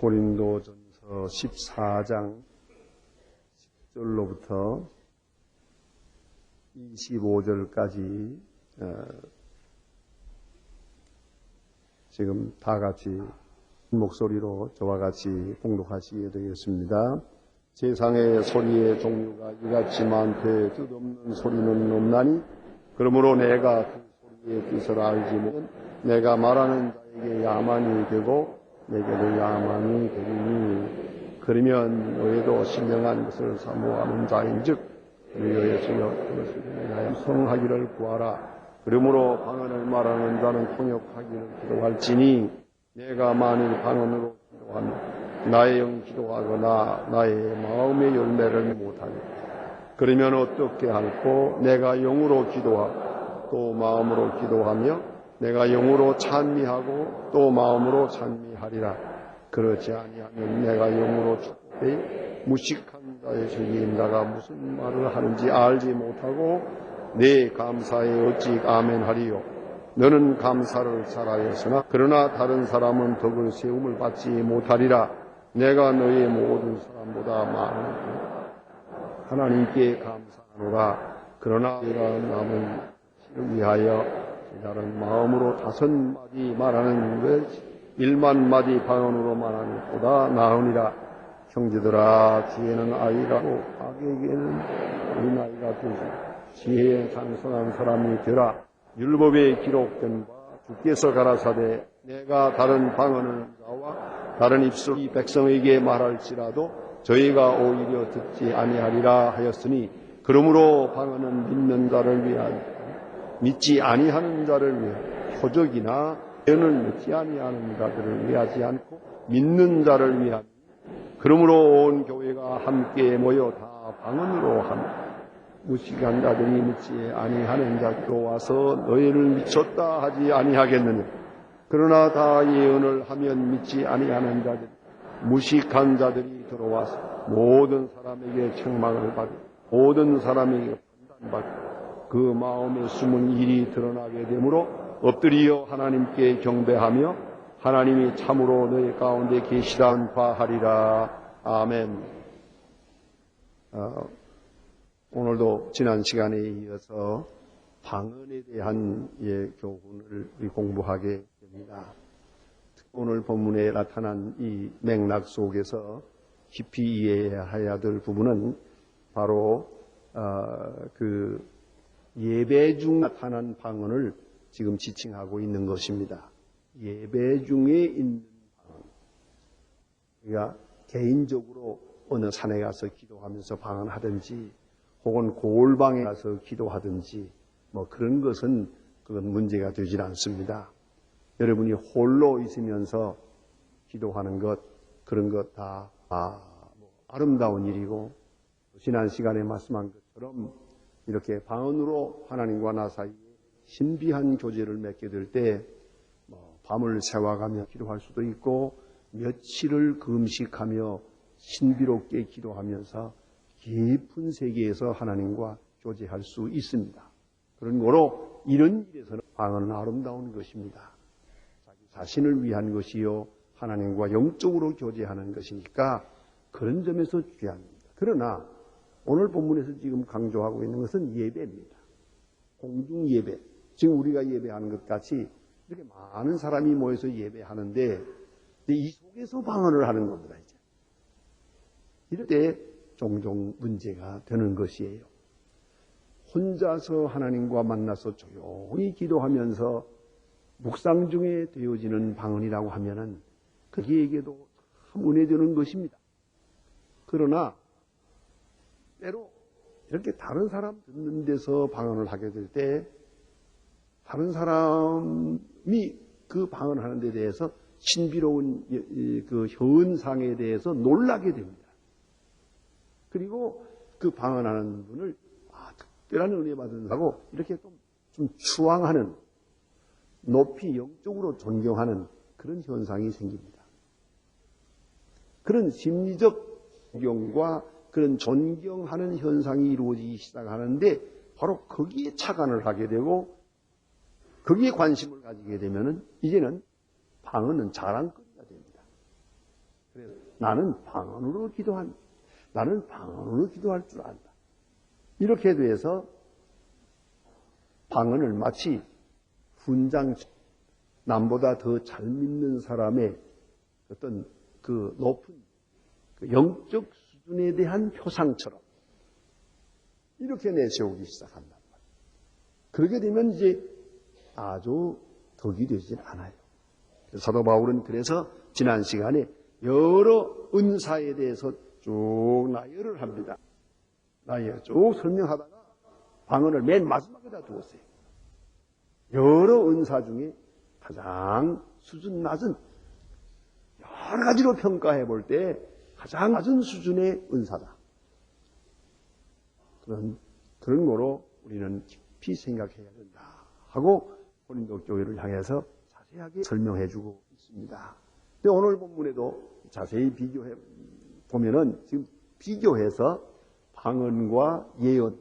고린도전서 14장 10절로부터 25절까지 지금 다 같이 목소리로 저와 같이 봉독하시게 되겠습니다. 세상의 소리의 종류가 이같이 많되 뜻없는 소리는 없나니 그러므로 내가 그 소리의 뜻을 알지 못하면 내가 말하는 자에게 야만이 되고 내게도 야만이 되리니 그러면 너희도 신령한 것을 사모하는 자인즉 너희의 수여 그것을 위하여 성하기를 구하라. 그러므로 방언을 말하는 자는 통역하기를 기도할지니 내가 만일 방언으로 기도하면 나의 영 기도하거나 나의 마음의 열매를 못하니 그러면 어떻게 할꼬? 내가 영으로 기도하고 또 마음으로 기도하며 내가 영으로 찬미하고 또 마음으로 찬미하리라. 그렇지 아니하면 내가 영으로 축복해 무식한 자의 적임자가 무슨 말을 하는지 알지 못하고 내 감사에 어찌 아멘하리요. 너는 감사를 잘하였으나 그러나 다른 사람은 덕을 세움을 받지 못하리라. 내가 너의 모든 사람보다 많은 하나님께 감사하노라. 그러나 내가 남은 시를 위하여 다른 마음으로 5마디 말하는 것 1만 방언으로 말하는 것보다 나으니라. 형제들아, 지혜는 아이라고 악에게는 어린아이가 되지. 지혜에 상선한 사람이 되라. 율법에 기록된 바 주께서 가라사대 내가 다른 방언을 자와 다른 입술 이 백성에게 말할지라도 저희가 오히려 듣지 아니하리라 하였으니 그러므로 방언은 믿는 자를 위한 믿지 아니하는 자를 위해 표적이나 예언을 믿지 아니하는 자들을 위하지 않고 믿는 자를 위한 그러므로 온 교회가 함께 모여 다 방언으로 하며 무식한 자들이 믿지 아니하는 자로 와서 너희를 미쳤다 하지 아니하겠느냐. 그러나 다 예언을 하면 믿지 아니하는 자들 무식한 자들이 들어와서 모든 사람에게 책망을 받고 모든 사람에게 판단받고 그 마음에 숨은 일이 드러나게 되므로 엎드리어 하나님께 경배하며 하나님이 참으로 너희 가운데 계시다 하리라. 아멘. 오늘도 지난 시간에 이어서 방언에 대한 교훈을 공부하게 됩니다. 오늘 본문에 나타난 이 맥락 속에서 깊이 이해해야 될 부분은 바로 그 예배 중 나타난 방언을 지금 지칭하고 있는 것입니다. 예배 중에 있는 방언. 우리가 개인적으로 어느 산에 가서 기도하면서 방언하든지 혹은 고을방에 가서 기도하든지 뭐 그런 것은 그건 문제가 되질 않습니다. 여러분이 홀로 있으면서 기도하는 것 그런 것 다 아름다운 일이고 지난 시간에 말씀한 것처럼 이렇게 방언으로 하나님과 나 사이에 신비한 교제를 맺게 될 때 밤을 새워가며 기도할 수도 있고 며칠을 금식하며 신비롭게 기도하면서 깊은 세계에서 하나님과 교제할 수 있습니다. 그런 거로 이런 일에서는 방언은 아름다운 것입니다. 자기 자신을 위한 것이요 하나님과 영적으로 교제하는 것이니까 그런 점에서 귀합니다. 그러나 오늘 본문에서 지금 강조하고 있는 것은 예배입니다. 공중 예배. 지금 우리가 예배하는 것 같이 이렇게 많은 사람이 모여서 예배하는데 이 속에서 방언을 하는 겁니다. 이제. 이럴 때 종종 문제가 되는 것이에요. 혼자서 하나님과 만나서 조용히 기도하면서 묵상 중에 되어지는 방언이라고 하면은 그에게도 참 은혜 되는 것입니다. 그러나 때로 이렇게 다른 사람 듣는 데서 방언을 하게 될 때 다른 사람이 그 방언하는 데 대해서 신비로운 그 현상에 대해서 놀라게 됩니다. 그리고 그 방언하는 분을 특별한 은혜 받는다고 이렇게 좀 추앙하는 높이 영적으로 존경하는 그런 현상이 생깁니다. 그런 심리적 존경과 그런 존경하는 현상이 이루어지기 시작하는데 바로 거기에 착안을 하게 되고 거기에 관심을 가지게 되면은 이제는 방언은 자랑거리가 됩니다. 그래서 나는 방언으로 기도한다. 나는 방언으로 기도할 줄 안다. 이렇게 돼서 방언을 마치 훈장, 남보다 더 잘 믿는 사람의 어떤 그 높은 그 영적 수준에 대한 표상처럼 이렇게 내세우기 시작한단 말이에요. 그렇게 되면 이제 아주 덕이 되진 않아요. 사도 바울은 그래서 지난 시간에 여러 은사에 대해서 쭉 나열을 합니다. 나열 쭉 설명하다가 방언을 맨 마지막에다 두었어요. 여러 은사 중에 가장 수준 낮은, 여러 가지로 평가해 볼 때 가장 낮은 수준의 은사다. 그런 거로 우리는 깊이 생각해야 된다 하고 고린도 교회를 향해서 자세하게 설명해 주고 있습니다. 근데 오늘 본문에도 자세히 비교해 보면은 지금 비교해서 방언과 예언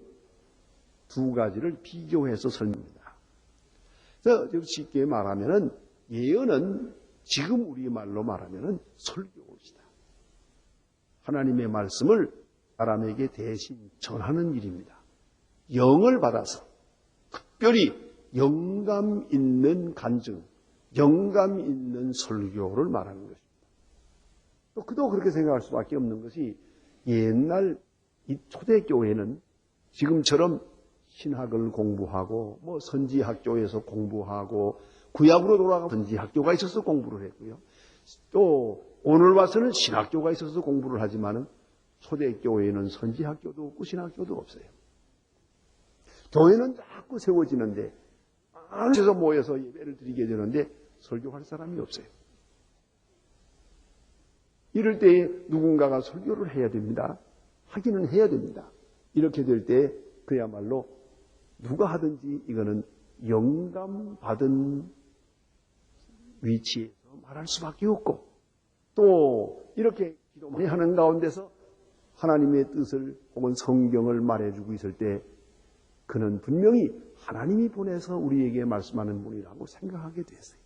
두 가지를 비교해서 설명합니다. 그래서 쉽게 말하면은 예언은 지금 우리 말로 말하면은 설교이다. 하나님의 말씀을 사람에게 대신 전하는 일입니다. 영을 받아서 특별히 영감 있는 간증, 영감 있는 설교를 말하는 것입니다. 또 그도 그렇게 생각할 수밖에 없는 것이 옛날 이 초대교회는 지금처럼 신학을 공부하고 뭐 선지학교에서 공부하고 구약으로 돌아가 선지학교가 있어서 공부를 했고요. 또 오늘 와서는 신학교가 있어서 공부를 하지만은 초대교회는 선지학교도 없고 신학교도 없어요. 교회는 자꾸 세워지는데 안에서 모여서 예배를 드리게 되는데 설교할 사람이 없어요. 이럴 때에 누군가가 설교를 해야 됩니다. 하기는 해야 됩니다. 이렇게 될 때 그야말로 누가 하든지 이거는 영감 받은 위치에서 말할 수밖에 없고 또 이렇게 기도만 하는 가운데서 하나님의 뜻을 혹은 성경을 말해주고 있을 때 그는 분명히 하나님이 보내서 우리에게 말씀하는 분이라고 생각하게 됐어요.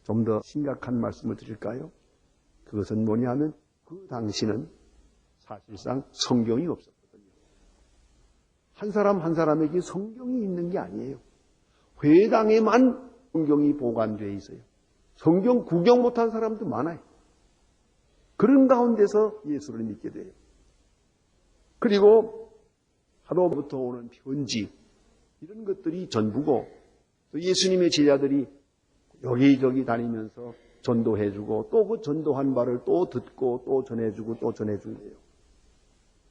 좀 더 심각한 말씀을 드릴까요? 그것은 뭐냐면 그 당시는 사실상 성경이 없었거든요. 한 사람 한 사람에게 성경이 있는 게 아니에요. 회당에만 성경이 보관되어 있어요. 성경 구경 못한 사람도 많아요. 그런 가운데서 예수를 믿게 돼요. 그리고 하도부터 오는 편지 이런 것들이 전부고 또 예수님의 제자들이 여기저기 다니면서 전도해주고 또 그 전도한 바를 또 듣고 또 전해주고 또 전해주고요.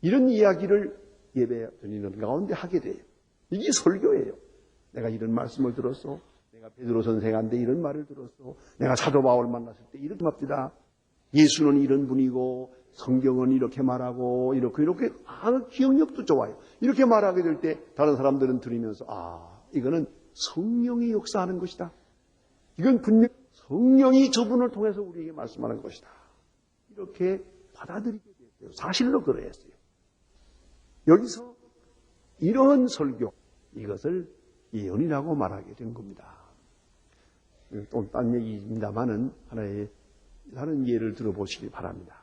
이런 이야기를 예배 드리는 가운데 하게 돼요. 이게 설교예요. 내가 이런 말씀을 들었어. 내가 베드로 선생한테 이런 말을 들었어. 내가 사도 바울 만났을 때 이렇게 말합니다. 예수는 이런 분이고 성경은 이렇게 말하고 이렇게 기억력도 좋아요. 이렇게 말하게 될 때 다른 사람들은 들으면서 이거는 성령이 역사하는 것이다. 이건 분명 성령이 저분을 통해서 우리에게 말씀하는 것이다. 이렇게 받아들이게 됐어요. 사실로 그러했어요. 여기서 이러한 설교, 이것을 예언이라고 말하게 된 겁니다. 또 딴 얘기입니다만은 하나의 다른 예를 들어보시기 바랍니다.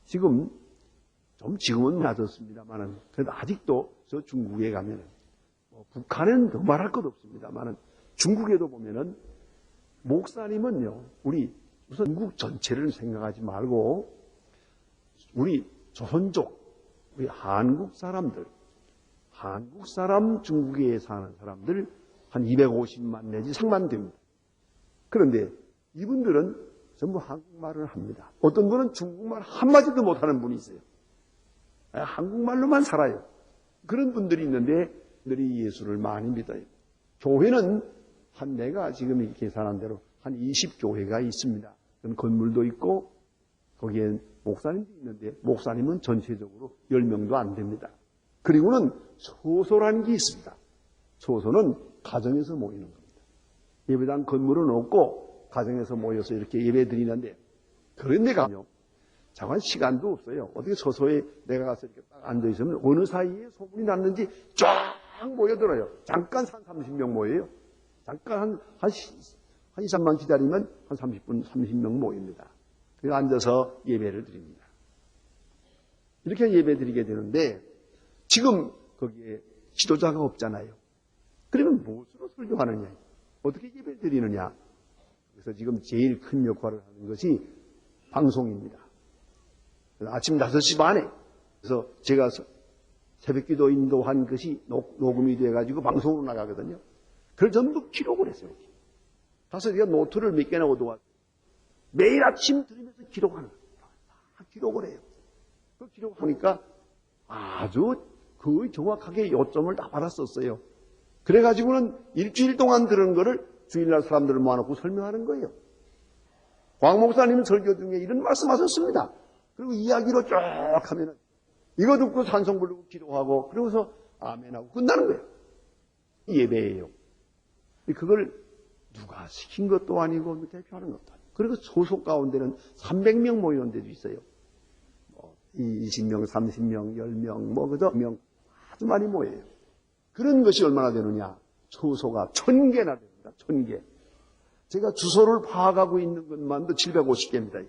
지금은 낮았습니다만은 그래도 아직도 저 중국에 가면은 북한은 더 말할 것 없습니다만은 중국에도 보면은 목사님은요, 우리 우선 중국 전체를 생각하지 말고 우리 조선족, 우리 한국 사람들, 한국 사람 중국에 사는 사람들 한 250만 내지 3만 됩니다. 그런데 이분들은 전부 한국말을 합니다. 어떤 분은 중국말 한마디도 못하는 분이 있어요. 한국말로만 살아요. 그런 분들이 있는데 그들이 예수를 많이 믿어요. 교회는 내가 지금 이렇게 계산한 대로 한 20교회가 있습니다. 그런 건물도 있고 거기에 목사님도 있는데 목사님은 전체적으로 10명도 안 됩니다. 그리고는 소소라는 게 있습니다. 소소는 가정에서 모이는 겁니다. 예배당 건물은 없고 가정에서 모여서 이렇게 예배 드리는데 그런 데가요. 잠깐 시간도 없어요. 어떻게 소소에 내가 가서 이렇게 딱 앉아있으면 어느 사이에 소문이 났는지 쫙 모여들어요. 잠깐 한 30명 모여요. 잠깐 한 2, 3만 기다리면 한 30분, 30명 모입니다. 앉아서 예배를 드립니다. 이렇게 예배 드리게 되는데 지금 거기에 지도자가 없잖아요. 그러면 무엇으로 설교하느냐? 어떻게 예배 드리느냐? 그래서 지금 제일 큰 역할을 하는 것이 방송입니다. 아침 5시 반에 그래서 제가 새벽기도 인도한 것이 녹음이 돼가지고 방송으로 나가거든요. 그걸 전부 기록을 했어요. 가서 제가 노트를 몇 개나 얻어왔어요. 매일 아침 들으면서 기록하는 거예요. 다 기록을 해요. 그 기록하니까 아주 거의 정확하게 요점을 다 받았었어요. 그래가지고는 일주일 동안 들은 거를 주일날 사람들을 모아놓고 설명하는 거예요. 광 목사님은 설교 중에 이런 말씀 하셨습니다. 그리고 이야기로 쭉 하면은 이거 듣고 찬송 부르고 기도하고 그러고서 아멘하고 끝나는 거예요. 예배예요. 그걸 누가 시킨 것도 아니고 대표하는 것도 아니고. 그리고 소속 가운데는 300명 모이는 데도 있어요. 20명, 30명, 10명, 그저 명 아주 많이 모여요. 그런 것이 얼마나 되느냐? 소소가 1000개나 됩니다. 1000개. 제가 주소를 파악하고 있는 것만도 750개입니다.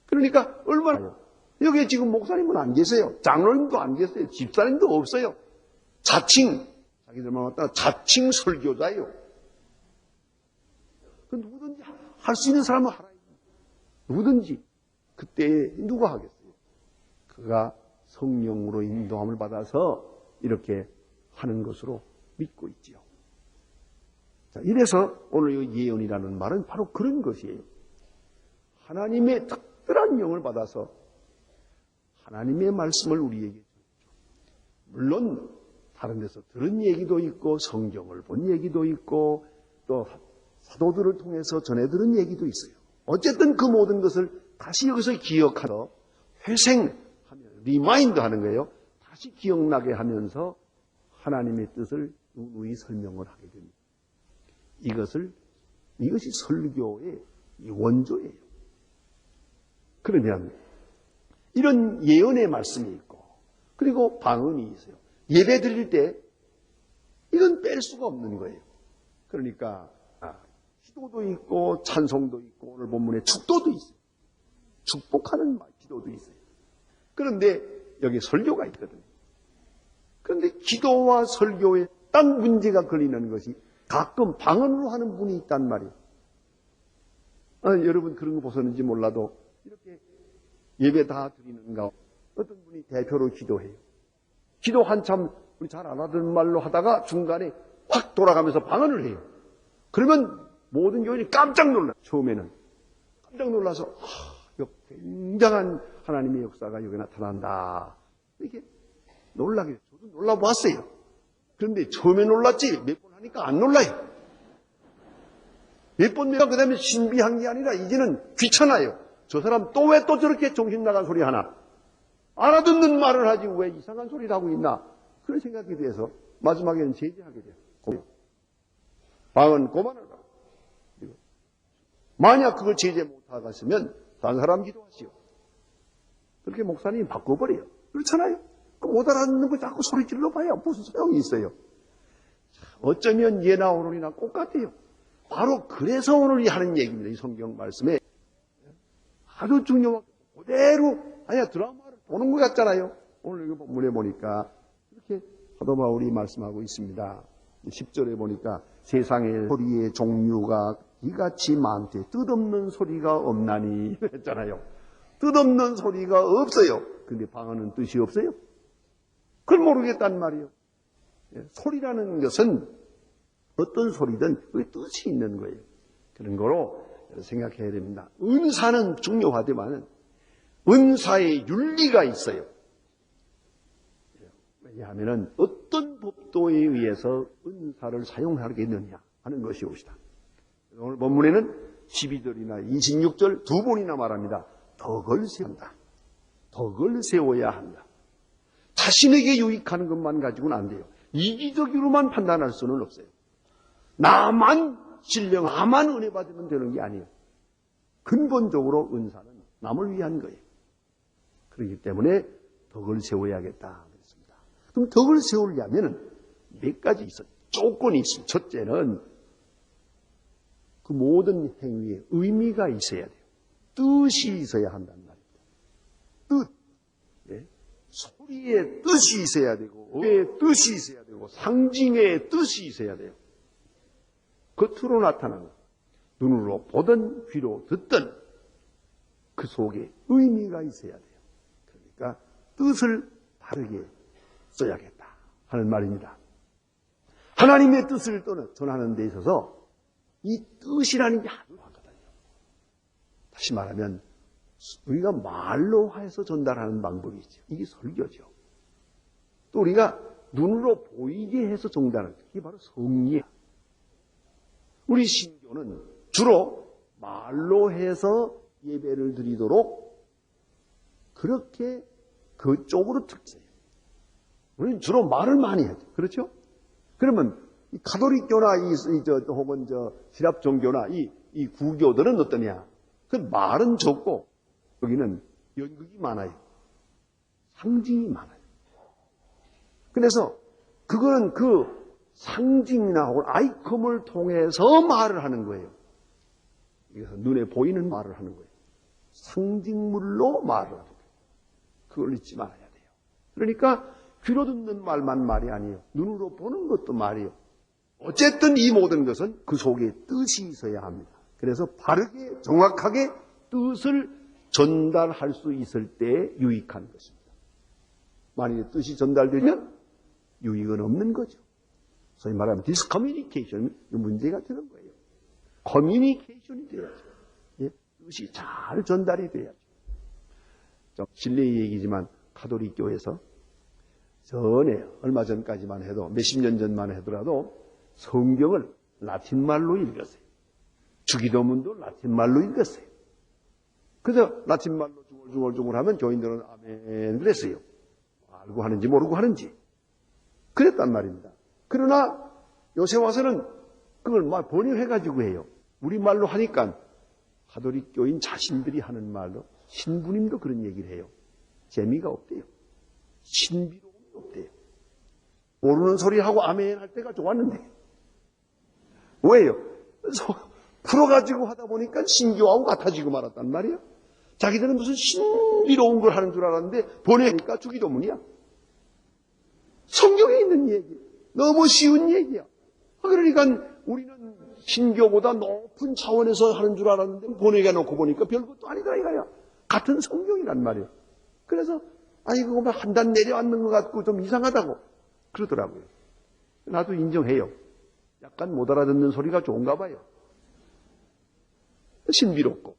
그러니까 얼마나요? 여기에 지금 목사님은 안 계세요. 장로님도 안 계세요. 집사님도 없어요. 자칭, 자기들만 왔다가 자칭 설교자예요. 그 누구든지 할 수 있는 사람은 하라. 누구든지. 그때 누가 하겠어요? 그가 성령으로 인도함을 받아서 이렇게 하는 것으로 믿고 있지요. 자, 이래서 오늘 이 예언이라는 말은 바로 그런 것이에요. 하나님의 특별한 영을 받아서 하나님의 말씀을 우리에게 주죠. 물론 다른 데서 들은 얘기도 있고 성경을 본 얘기도 있고 또 사도들을 통해서 전해 들은 얘기도 있어요. 어쨌든 그 모든 것을 다시 여기서 기억하러 회생하면 리마인드 하는 거예요. 다시 기억나게 하면서 하나님의 뜻을 누누이 설명을 하게 됩니다. 이것이 설교의 원조예요. 그러면 이런 예언의 말씀이 있고 그리고 방언이 있어요. 예배 드릴 때 이건 뺄 수가 없는 거예요. 그러니까 기도도 있고 찬송도 있고 오늘 본문에 축도도 있어요. 축복하는 기도도 있어요. 그런데 여기 설교가 있거든요. 그런데 기도와 설교에 딱 문제가 걸리는 것이 가끔 방언으로 하는 분이 있단 말이에요. 여러분 그런 거 보셨는지 몰라도 이렇게 예배 다 드리는 가운데 어떤 분이 대표로 기도해요. 기도 한참 우리 잘 알아듣는 말로 하다가 중간에 확 돌아가면서 방언을 해요. 그러면 모든 교인이 깜짝 놀라요. 처음에는 깜짝 놀라서 굉장한 하나님의 역사가 여기 나타난다. 이렇게 놀라게 돼요. 저도 놀라봤어요. 그런데 처음에 놀랐지 몇 번 하니까 안 놀라요. 몇 번 몇 번 그 다음에 신비한 게 아니라 이제는 귀찮아요. 저 사람 또 왜 또 저렇게 정신 나간 소리 하나? 알아듣는 말을 하지 왜 이상한 소리를 하고 있나? 그런 생각이 돼서 마지막에는 제재하게 돼요. 방언 고만하라. 만약 그걸 제재 못하겠으면 다른 사람 기도하시오. 그렇게 목사님이 바꿔버려요. 그렇잖아요. 못 알아듣는 거 자꾸 소리 질러봐야 무슨 소용이 있어요. 어쩌면 예나 오늘이나 똑같아요. 바로 그래서 오늘 하는 얘기입니다. 이 성경 말씀에 아주 중요한 그대로 드라마를 보는 것 같잖아요. 오늘 이거 본문에 보니까 이렇게 사도 바울이 말씀하고 있습니다. 10절에 보니까 세상의 소리의 종류가 이같이 많되 뜻없는 소리가 없나니 했잖아요. 뜻없는 소리가 없어요. 근데 방언은 뜻이 없어요? 그걸 모르겠단 말이에요. 소리라는 것은 어떤 소리든 그 뜻이 있는 거예요. 그런 거로 생각해야 됩니다. 은사는 중요하지만 은사의 윤리가 있어요. 왜냐하면 어떤 법도에 의해서 은사를 사용하겠느냐 하는 것이옵시다. 오늘 본문에는 12절이나 26절 두 번이나 말합니다. 덕을 세운다. 덕을 세워야 한다. 자신에게 유익하는 것만 가지고는 안 돼요. 이기적으로만 판단할 수는 없어요. 나만 신령, 나만 은혜 받으면 되는 게 아니에요. 근본적으로 은사는 남을 위한 거예요. 그렇기 때문에 덕을 세워야겠다 그랬습니다. 그럼 덕을 세우려면 몇 가지 있어요. 조건이 있어요. 첫째는 그 모든 행위에 의미가 있어야 돼요. 뜻이 있어야 한단 말입니다. 뜻. 예? 소리의 뜻이 있어야 되고, 어의 뜻이 있어야 되고, 상징의 뜻이 있어야 돼요. 겉으로 나타나는 눈으로 보든 귀로 듣든 그 속에 의미가 있어야 돼요. 그러니까 뜻을 바르게 써야겠다 하는 말입니다. 하나님의 뜻을 전하는 데 있어서 이 뜻이라는 게 아주 많거든요. 다시 말하면 우리가 말로 해서 전달하는 방법이 있죠. 이게 설교죠. 또 우리가 눈으로 보이게 해서 전달하는 게 바로 성리예요. 우리 신교는 주로 말로 해서 예배를 드리도록 그렇게 그쪽으로 특징이에요. 우리는 주로 말을 많이 하죠. 그렇죠? 그러면 이 가톨릭교나 혹은 시랍 종교나 이 구교들은 어떠냐? 그 말은 적고 여기는 연극이 많아요. 상징이 많아요. 그래서 그거는 그 상징이나 혹은 아이콘을 통해서 말을 하는 거예요. 이것은 눈에 보이는 말을 하는 거예요. 상징물로 말을 하는 거예요. 그걸 잊지 말아야 돼요. 그러니까 귀로 듣는 말만 말이 아니에요. 눈으로 보는 것도 말이에요. 어쨌든 이 모든 것은 그 속에 뜻이 있어야 합니다. 그래서 바르게 정확하게 뜻을 전달할 수 있을 때 유익한 것입니다. 만약에 뜻이 전달되면 유익은 없는 거죠. 소위 말하면 디스커뮤니케이션이 문제가 되는 거예요. 커뮤니케이션이 돼야죠. 예? 뜻이 잘 전달이 돼야죠. 좀 실례의 얘기지만 가톨릭 교회에서 전에 얼마 전까지만 해도 몇십 년 전만 하더라도 성경을 라틴말로 읽었어요. 주기도문도 라틴말로 읽었어요. 그래서 라틴말로 중얼중얼 하면 교인들은 아멘 그랬어요. 알고 하는지 모르고 하는지 그랬단 말입니다. 그러나 요새 와서는 그걸 막 번역해가지고 해요. 우리말로 하니까 가톨릭 교인 자신들이 하는 말로 신부님도 그런 얘기를 해요. 재미가 없대요. 신비로움이 없대요. 모르는 소리 하고 아멘 할 때가 좋았는데 왜요? 풀어가지고 하다 보니까 신교하고 같아지고 말았단 말이에요. 자기들은 무슨 신비로운 걸 하는 줄 알았는데 번역하니까 주기도문이야. 성경에 있는 얘기. 너무 쉬운 얘기야. 그러니까 우리는 신교보다 높은 차원에서 하는 줄 알았는데 번역해 놓고 보니까 별것도 아니다 이거야. 같은 성경이란 말이에요. 그래서 그거 한 단 내려앉는 것 같고 좀 이상하다고 그러더라고요. 나도 인정해요. 약간 못 알아듣는 소리가 좋은가 봐요. 신비롭고.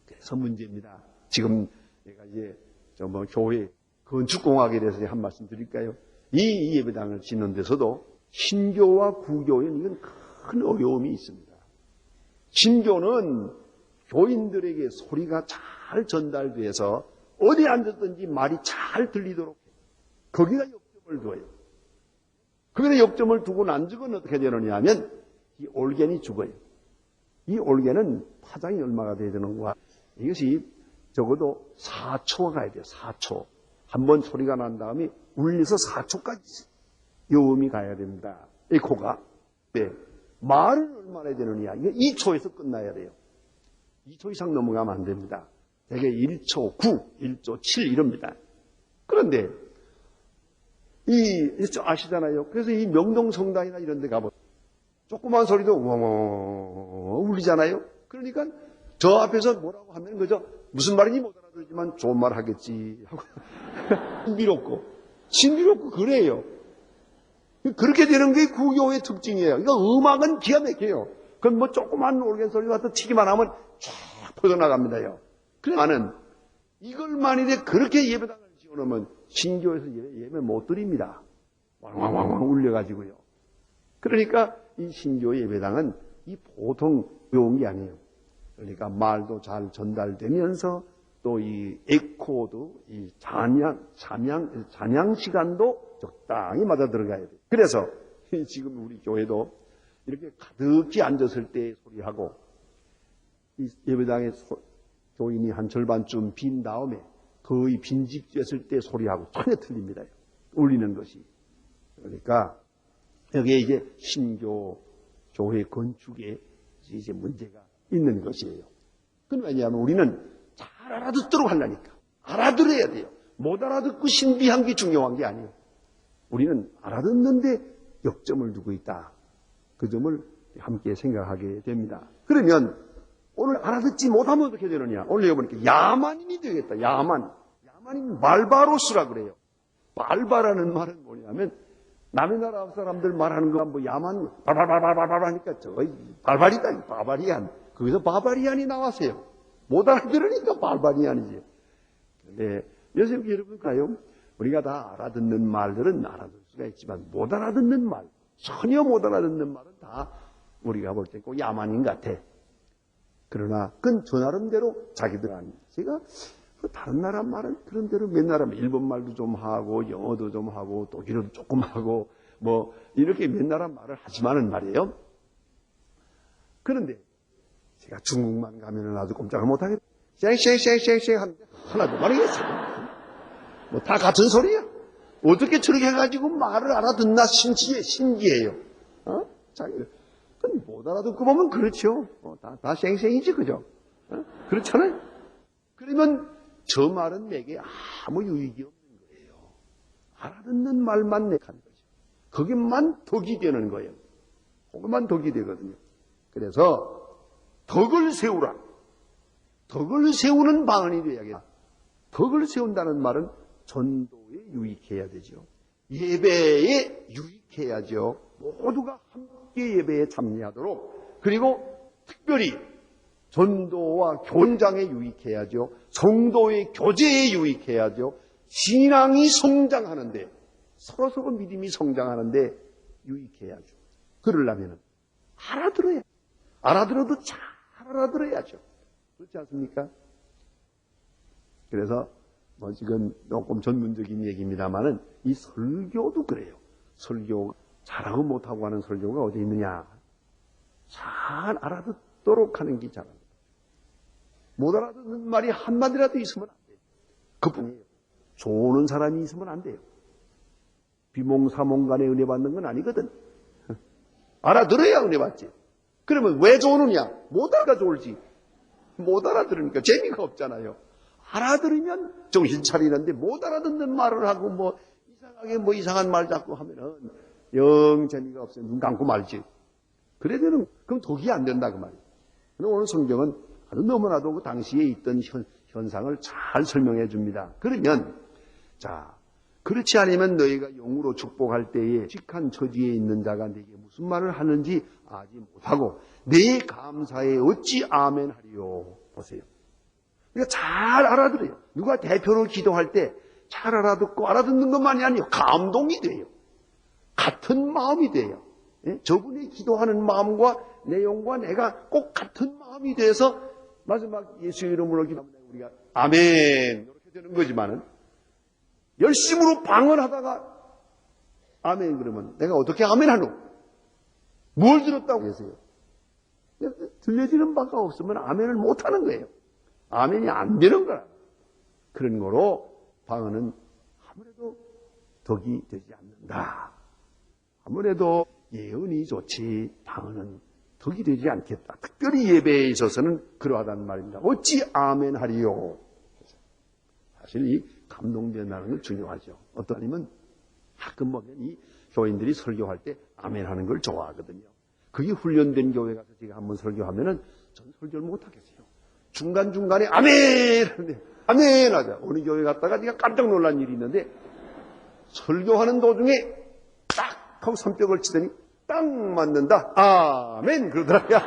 그래서 문제입니다. 지금 내가 이제 교회 건축공학에 대해서 한 말씀 드릴까요? 이 예배당을 짓는 데서도 신교와 구교에는 이건 큰 어려움이 있습니다. 신교는 교인들에게 소리가 잘 전달돼서 어디 앉았든지 말이 잘 들리도록 거기다 역점을 둬요. 거기다 역점을 두고 난 적은 어떻게 되느냐 하면 이 올겐이 죽어요. 이 올겐은 파장이 얼마가 돼야 되는가? 이것이 적어도 4초가 가야 돼요. 4초. 한번 소리가 난 다음에 울려서 4초까지 여음이 가야 됩니다. 에코가. 네. 말은 얼마나 해야 되느냐? 이게 2초에서 끝나야 돼요. 2초 이상 넘어가면 안 됩니다. 대개 1초 9, 1초 7 이럽니다. 그런데 아시잖아요. 그래서 이 명동성당이나 이런 데 가보면 조그만 소리도 웅 울리잖아요. 그러니까 저 앞에서 뭐라고 하면 그죠? 무슨 말인지 못 알아듣지만 좋은 말 하겠지 하고 신비롭고 그래요. 그렇게 되는 게 구교의 특징이에요. 그러니까 음악은 기가 막혀요. 그건 뭐 조그만 올겐 소리 같은 튀기만 하면 쫙 퍼져나갑니다요. 그래 나는 이걸 만일에 그렇게 예배당을 지어놓으면 신교에서 예배 못 드립니다. 왕왕왕왕 울려가지고요. 그러니까 이 신교 예배당은 이 보통 좋은 게 아니에요. 그러니까 말도 잘 전달되면서 또 이 에코도 이 찬양 시간도 적당히 맞아 들어가야 돼요. 그래서 지금 우리 교회도 이렇게 가득히 앉았을 때 소리하고 이 예배당에 교인이 한 절반쯤 빈 다음에 거의 빈집됐을 때 소리하고 전혀 틀립니다. 울리는 것이. 그러니까 여기에 이제 신교 교회 건축에 이제 문제가 있는 것이에요. 그건 왜냐하면 우리는 잘 알아듣도록 하려니까. 알아들어야 돼요. 못 알아듣고 신비한 게 중요한 게 아니에요. 우리는 알아듣는데 역점을 두고 있다. 그 점을 함께 생각하게 됩니다. 그러면 오늘 알아듣지 못하면 어떻게 되느냐? 오늘 여기 보니까 야만인이 되겠다. 야만인 말바로스라 그래요. 말바라는 말은 뭐냐면 남의 나라 사람들 말하는 거 뭐 야만 발발발발발 하니까 저거 발발이다. 바바리안. 거기서 바바리안이 나왔어요. 못 알아들으니까 발바리안이지. 근데 여러분 가요. 우리가 다 알아듣는 말들은 알아들 수가 있지만 못 알아듣는 말, 전혀 못 알아듣는 말은 다 우리가 볼 때 꼭 야만인 같아. 그러나 그건 저 나름대로 자기들 아닙니다. 제가 다른 나라 말은 그런 대로 맨날 일본 말도 좀 하고 영어도 좀 하고 독일어도 조금 하고 뭐 이렇게 맨날 말을 하지만은 말이에요. 그런데 제가 중국만 가면은 아주 꼼짝을 못하겠다. 쌩쌩쌩쌩쌩 하는데 하나도 모르겠어요. 뭐 다 같은 소리야. 어떻게 저렇게 해가지고 말을 알아듣나 신기해요. 자기들. 못 알아듣고 보면 그렇죠. 다 쌩쌩이지, 그죠? 그렇잖아요. 그러면 저 말은 내게 아무 유익이 없는 거예요. 알아듣는 말만 내가 하는 거죠. 거기만 덕이 되는 거예요. 그것만 덕이 되거든요. 그래서 덕을 세우라. 덕을 세우는 방언이 돼야겠다. 덕을 세운다는 말은 전도에 유익해야 되죠. 예배에 유익해야죠. 모두가 함께 예배에 참여하도록, 그리고 특별히 전도와 교장에 유익해야죠. 성도의 교제에 유익해야죠. 신앙이 성장하는데, 서로서로 믿음이 성장하는데 유익해야죠. 그러려면 알아들어야, 알아들어도 잘 알아들어야죠. 그렇지 않습니까? 그래서 뭐 지금 조금 전문적인 얘기입니다만은 이 설교도 그래요. 설교 잘하고 못하고 하는 설교가 어디 있느냐? 잘 알아듣도록 하는 게 잘합니다. 못 알아듣는 말이 한마디라도 있으면 안 돼요. 그뿐이에요. 좋은 사람이 있으면 안 돼요. 비몽사몽간에 은혜 받는 건 아니거든. 알아들어야 은혜 받지. 그러면 왜 좋으느냐? 못 알아 좋을지. 못 알아들으니까 재미가 없잖아요. 알아들으면 정신 차리는데 못 알아듣는 말을 하고 뭐 이상하게 뭐 이상한 말 자꾸 하면은 영 재미가 없어요. 눈 감고 말지. 그래 되는 그럼 독이 안 된다 그 말이에요. 오늘 성경은 아주 너무나도 그 당시에 있던 현상을 잘 설명해 줍니다. 그러면 자 그렇지 않으면 너희가 영으로 축복할 때에 직한 처지에 있는 자가 네게 무슨 말을 하는지 아지 못하고 내 감사에 어찌 아멘 하리요. 보세요. 그러니까 잘 알아들어요. 누가 대표로 기도할 때 잘 알아듣고 알아듣는 것만이 아니에요. 감동이 돼요. 같은 마음이 돼요. 예? 저분이 기도하는 마음과 내용과 내가 꼭 같은 마음이 돼서 마지막 예수 이름으로 기도하면 우리가 아멘 이렇게 되는 거지만은 열심으로 방언하다가 아멘 그러면 내가 어떻게 아멘 하노? 뭘 들었다고 하세요? 들려지는 바가 없으면 아멘을 못 하는 거예요. 아멘이 안 되는 거라. 그런 거로 방언은 아무래도 덕이 되지 않는다. 아무래도 예언이 좋지 방언은 덕이 되지 않겠다. 특별히 예배에 있어서는 그러하다는 말입니다. 어찌 아멘 하리요. 사실 이 감동 변화는 걸 중요하죠. 어떠냐면 가끔 보면 이 교인들이 설교할 때 아멘 하는 걸 좋아하거든요. 그게 훈련된 교회 가서 제가 한번 설교하면은 전 설교를 못 하겠어요. 중간중간에 아멘 하는데 아멘 하자. 어느 교회 갔다가 제가 깜짝 놀란 일이 있는데 설교하는 도중에 딱 하고 손뼉을 치더니 딱 맞는다. 아멘 그러더라고요.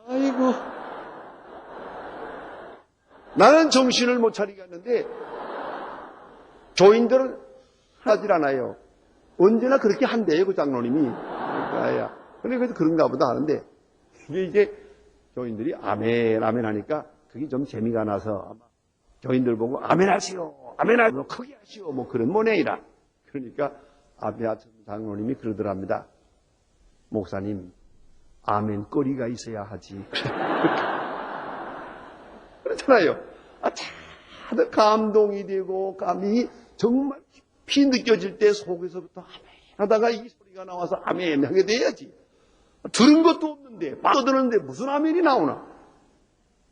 아이고 나는 정신을 못 차리겠는데 교인들은 하질 않아요. 언제나 그렇게 한대요 그 장로님이. 그래서 그런가 보다 하는데 이게 이제 교인들이 아멘 아멘 하니까 그게 좀 재미가 나서 아마 교인들 보고 아멘 하시오 아멘 하시오 크게 하시오 뭐 그런 모네이라. 그러니까 앞에 장로님이 그러더랍니다. 목사님 아멘 거리가 있어야 하지. 그렇잖아요. 다들 감동이 되고 감이 정말 깊이 느껴질 때 속에서부터 아멘 하다가 이 나와서 아멘 하게 돼야지. 들은 것도 없는데 떠드는데 무슨 아멘이 나오나.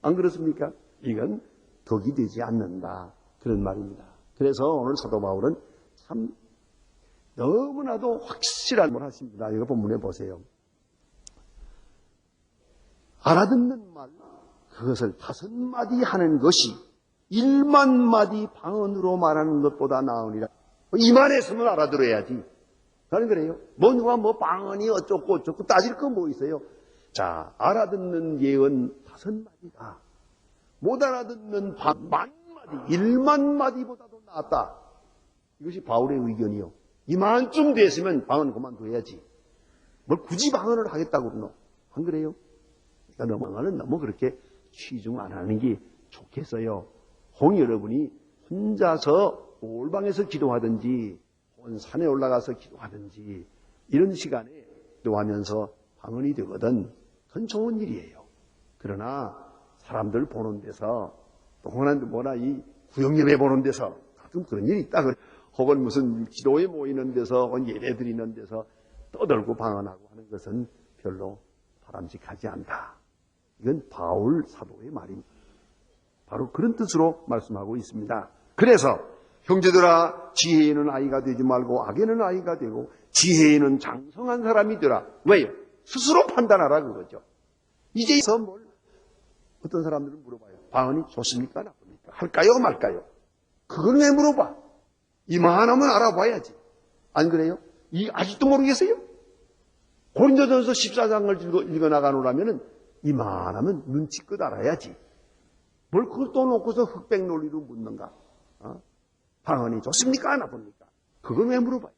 안 그렇습니까? 이건 덕이 되지 않는다. 그런 말입니다. 그래서 오늘 사도 바울은 참 너무나도 확실한 말 하십니다. 이거 본문에 보세요. 알아듣는 말, 그것을 5마디 하는 것이 1만 마디 방언으로 말하는 것보다 나으니라. 이만해서는 알아들어야지. 나는 그래요. 뭐 누가 뭐 방언이 어쩌고 따질 거 뭐 있어요. 자, 알아듣는 예언 5마디가 못 알아듣는 10,000마디, 1만 마디보다도 낫다. 이것이 바울의 의견이요. 이만쯤 됐으면 방언 그만둬야지. 뭘 굳이 방언을 하겠다고 그러노? 안 그래요? 그러니까 방언은 너무 그렇게 치중 안 하는 게 좋겠어요. 홍 여러분이 혼자서 올방에서 기도하든지 온 산에 올라가서 기도하든지 이런 시간에 기도하면서 방언이 되거든 그건 좋은 일이에요. 그러나 사람들 보는 데서 또 뭐나 이 구역예배 보는 데서 가끔 그런 일이 있다. 혹은 무슨 기도에 모이는 데서 예배 드리는 데서 떠들고 방언하고 하는 것은 별로 바람직하지 않다. 이건 바울 사도의 말입니다. 바로 그런 뜻으로 말씀하고 있습니다. 그래서 형제들아 지혜에는 아이가 되지 말고 악에는 아이가 되고 지혜에는 장성한 사람이 되라. 왜요? 스스로 판단하라 그거죠. 이제서 뭘 어떤 사람들은 물어봐요. 방언이 좋습니까? 나쁩니까? 할까요? 말까요? 그걸 왜 물어봐? 이만하면 알아봐야지. 안 그래요? 아직도 모르겠어요? 고린도전서 14장을 읽어나가노라면 이만하면 눈치껏 알아야지. 뭘 그걸 또 놓고서 흑백 논리로 묻는가? 방언이 좋습니까? 나쁩니까? 그걸 왜 물어봐요?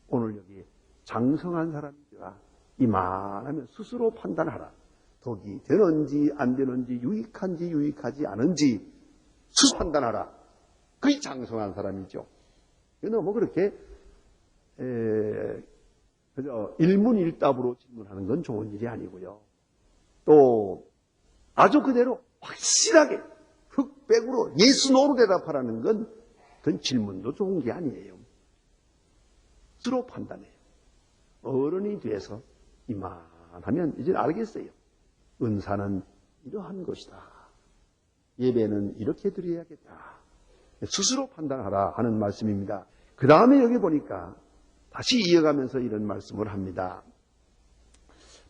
오늘 여기 장성한 사람이라 이만하면 스스로 판단하라. 덕이 되는지 안 되는지 유익한지 유익하지 않은지 스스로 판단하라. 그게 장성한 사람이죠. 너무 그렇게 그저 일문일답으로 질문하는 건 좋은 일이 아니고요. 또 아주 그대로 확실하게 흑백으로 예스노로 대답하라는 건 그건 질문도 좋은 게 아니에요. 스스로 판단해요. 어른이 돼서 이만하면 이제 알겠어요. 은사는 이러한 것이다. 예배는 이렇게 드려야겠다. 스스로 판단하라 하는 말씀입니다. 그 다음에 여기 보니까 다시 이어가면서 이런 말씀을 합니다.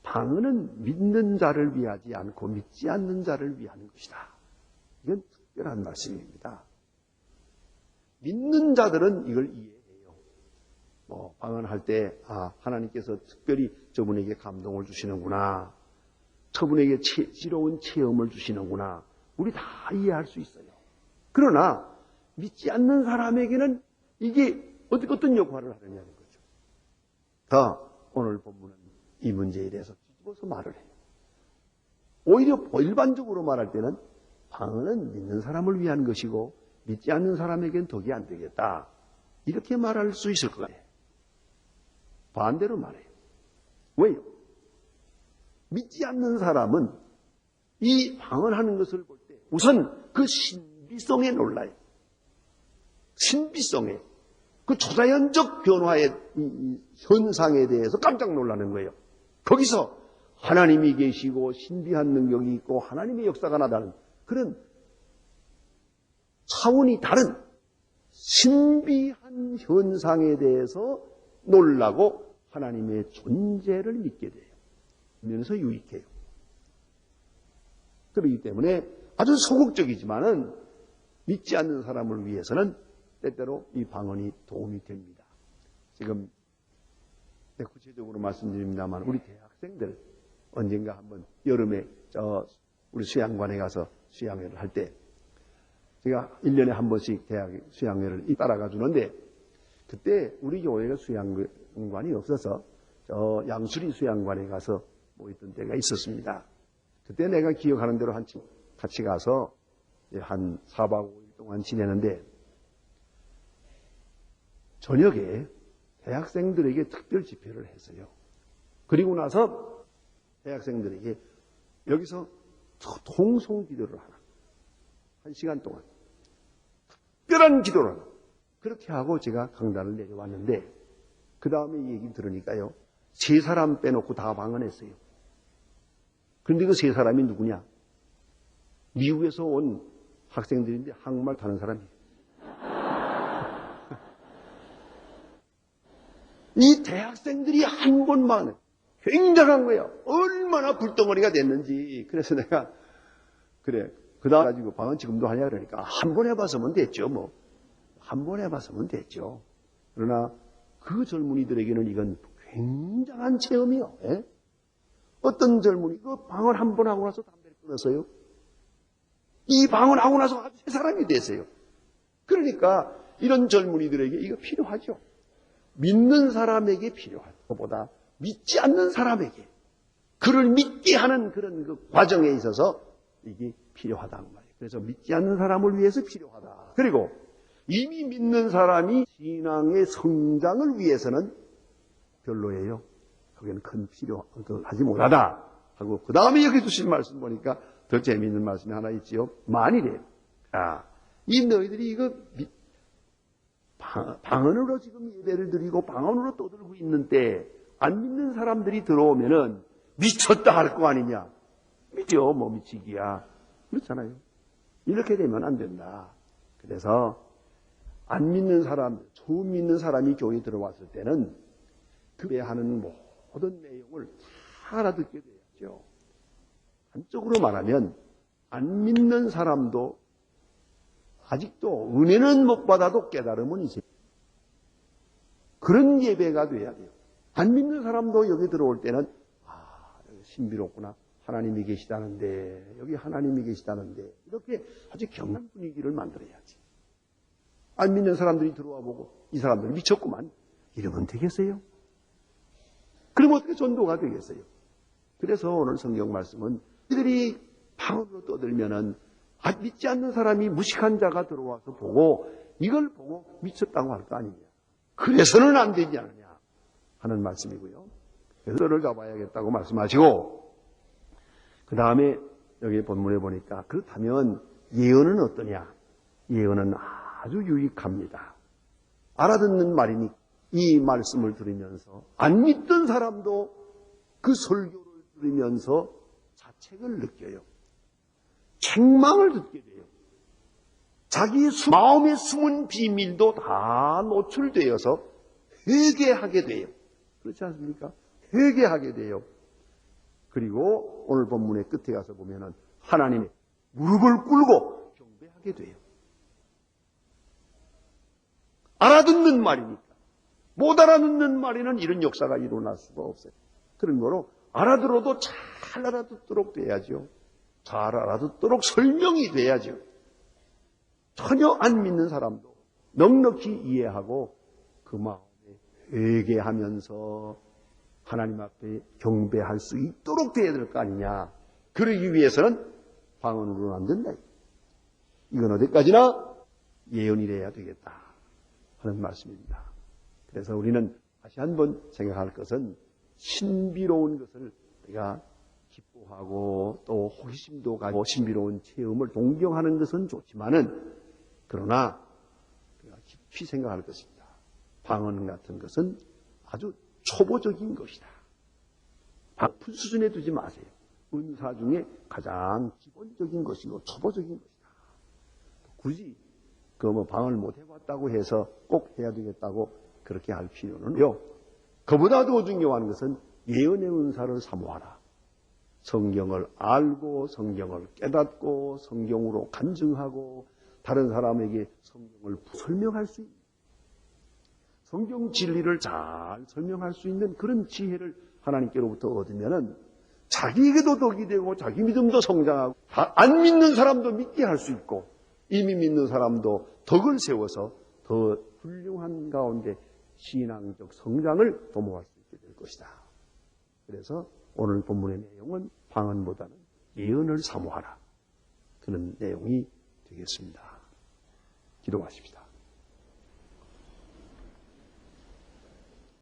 방언은 믿는 자를 위하지 않고 믿지 않는 자를 위한 것이다. 이건 특별한 말씀입니다. 믿는 자들은 이걸 이해해요. 방언할 때 하나님께서 특별히 저분에게 감동을 주시는구나. 저분에게 지로운 체험을 주시는구나. 우리 다 이해할 수 있어요. 그러나 믿지 않는 사람에게는 이게 어떤 역할을 하느냐는 거죠. 더 오늘 본문은 이 문제에 대해서 뒤집어서 말을 해요. 오히려 일반적으로 말할 때는 방언은 믿는 사람을 위한 것이고 믿지 않는 사람에게는 덕이 안 되겠다. 이렇게 말할 수 있을 것 같아요. 반대로 말해요. 왜요? 믿지 않는 사람은 이 방언하는 것을 볼 때 우선 그 신비성에 놀라요. 신비성에 그 초자연적 변화의 현상에 대해서 깜짝 놀라는 거예요. 거기서 하나님이 계시고 신비한 능력이 있고 하나님의 역사가 나타나는 그런 차원이 다른 신비한 현상에 대해서 놀라고 하나님의 존재를 믿게 돼요. 그러면서 유익해요. 그렇기 때문에 아주 소극적이지만은 믿지 않는 사람을 위해서는 때때로 이 방언이 도움이 됩니다. 지금 구체적으로 말씀드립니다만 우리 대학생들 언젠가 한번 여름에 우리 수양관에 가서 수양회를 할 때 제가 1년에 한 번씩 대학 수양회를 따라가 주는데 그때 우리 교회가 수양관이 없어서 양수리 수양관에 가서 모였던 때가 있었습니다. 그때 내가 기억하는 대로 같이 가서 한 4박 5일 동안 지내는데 저녁에 대학생들에게 특별 집회를 했어요. 그리고 나서 대학생들에게 여기서 통성 기도를 하라. 1시간 동안. 특별한 기도를 하라. 그렇게 하고 제가 강단을 내려왔는데 그 다음에 이 얘기 들으니까요. 3사람 빼놓고 다 방언했어요. 그런데 그 3사람이 누구냐? 미국에서 온 학생들인데 한국말 타는 사람이에요. 이 대학생들이 한 번만 굉장한 거예요. 얼마나 불덩어리가 됐는지. 그래서 내가 그래 그 다음 가지고 방언 지금도 하냐 그러니까 한 번 해봤으면 됐죠. 뭐 한 번 해봤으면 됐죠. 그러나 그 젊은이들에게는 이건 굉장한 체험이요. 예? 어떤 젊은이 그 방언 한 번 하고 나서 담배를 끊었어요. 이 방언 하고 나서 아주 새 사람이 됐어요. 그러니까 이런 젊은이들에게 이거 필요하죠. 믿는 사람에게 필요한 것보다 믿지 않는 사람에게 그를 믿게 하는 그런 그 과정에 있어서 이게 필요하다는 말이에요. 그래서 믿지 않는 사람을 위해서 필요하다. 그리고 이미 믿는 사람이 신앙의 성장을 위해서는 별로예요. 거기는 큰 필요하지 못하다 하고 그 다음에 여기 주신 말씀 보니까 더 재미있는 말씀이 하나 있지요. 만일에 이 너희들이 이거 방언으로 지금 예배를 드리고 방언으로 떠들고 있는데 안 믿는 사람들이 들어오면은 미쳤다 할 거 아니냐. 믿죠. 뭐 미치기야. 그렇잖아요. 이렇게 되면 안 된다. 그래서 안 믿는 사람, 처음 믿는 사람이 교회에 들어왔을 때는 그 하는 모든 내용을 다 알아듣게 돼야죠. 한쪽으로 말하면 안 믿는 사람도 아직도 은혜는 못 받아도 깨달음은 있어요. 그런 예배가 돼야 돼요. 안 믿는 사람도 여기 들어올 때는 여기 신비롭구나. 하나님이 계시다는데 여기 하나님이 계시다는데 이렇게 아주 경한 분위기를 만들어야지. 안 믿는 사람들이 들어와 보고 이 사람들 미쳤구만. 이러면 되겠어요? 그럼 어떻게 전도가 되겠어요? 그래서 오늘 성경 말씀은 이들이 방언으로 떠들면은 믿지 않는 사람이 무식한 자가 들어와서 보고 이걸 보고 미쳤다고 할 거 아니냐. 그래서는 안 되지 않느냐 하는 말씀이고요. 그래서 를 잡아야겠다고 말씀하시고 그 다음에 여기 본문에 보니까 그렇다면 예언은 어떠냐. 예언은 아주 유익합니다. 알아듣는 말이니 이 말씀을 들으면서 안 믿던 사람도 그 설교를 들으면서 자책을 느껴요. 책망을 듣게 돼요. 자기의 마음에 숨은 비밀도 다 노출되어서 회개하게 돼요. 그렇지 않습니까? 회개하게 돼요. 그리고 오늘 본문의 끝에 가서 보면은 하나님의 무릎을 꿇고 경배하게 돼요. 알아듣는 말이니까. 못 알아듣는 말에는 이런 역사가 일어날 수가 없어요. 그런 거로 알아들어도 잘 알아듣도록 돼야죠. 잘 알아듣도록 설명이 돼야죠. 전혀 안 믿는 사람도 넉넉히 이해하고 그 마음에 회개하면서 하나님 앞에 경배할 수 있도록 돼야 될 거 아니냐. 그러기 위해서는 방언으로는 안 된다. 이건 어디까지나 예언이래야 되겠다 하는 말씀입니다. 그래서 우리는 다시 한번 생각할 것은 신비로운 것을 우리가 기뻐하고 또 호기심도 가지고 신비로운 체험을 동경하는 것은 좋지만은 그러나 우리가 깊이 생각할 것입니다. 방언 같은 것은 아주 초보적인 것이다. 높은 수준에 두지 마세요. 은사 중에 가장 기본적인 것이고 초보적인 것이다. 굳이 방언을 못 해봤다고 해서 꼭 해야 되겠다고 그렇게 할 필요는요. 그보다 더 중요한 것은 예언의 은사를 사모하라. 성경을 알고 성경을 깨닫고 성경으로 간증하고 다른 사람에게 성경을 설명할 수 있는 성경 진리를 잘 설명할 수 있는 그런 지혜를 하나님께로부터 얻으면은 자기에게도 덕이 되고 자기 믿음도 성장하고 안 믿는 사람도 믿게 할 수 있고 이미 믿는 사람도 덕을 세워서 더 훌륭한 가운데 신앙적 성장을 도모할 수 있게 될 것이다. 그래서 오늘 본문의 내용은 방언보다는 예언을 사모하라. 그런 내용이 되겠습니다. 기도하십시다.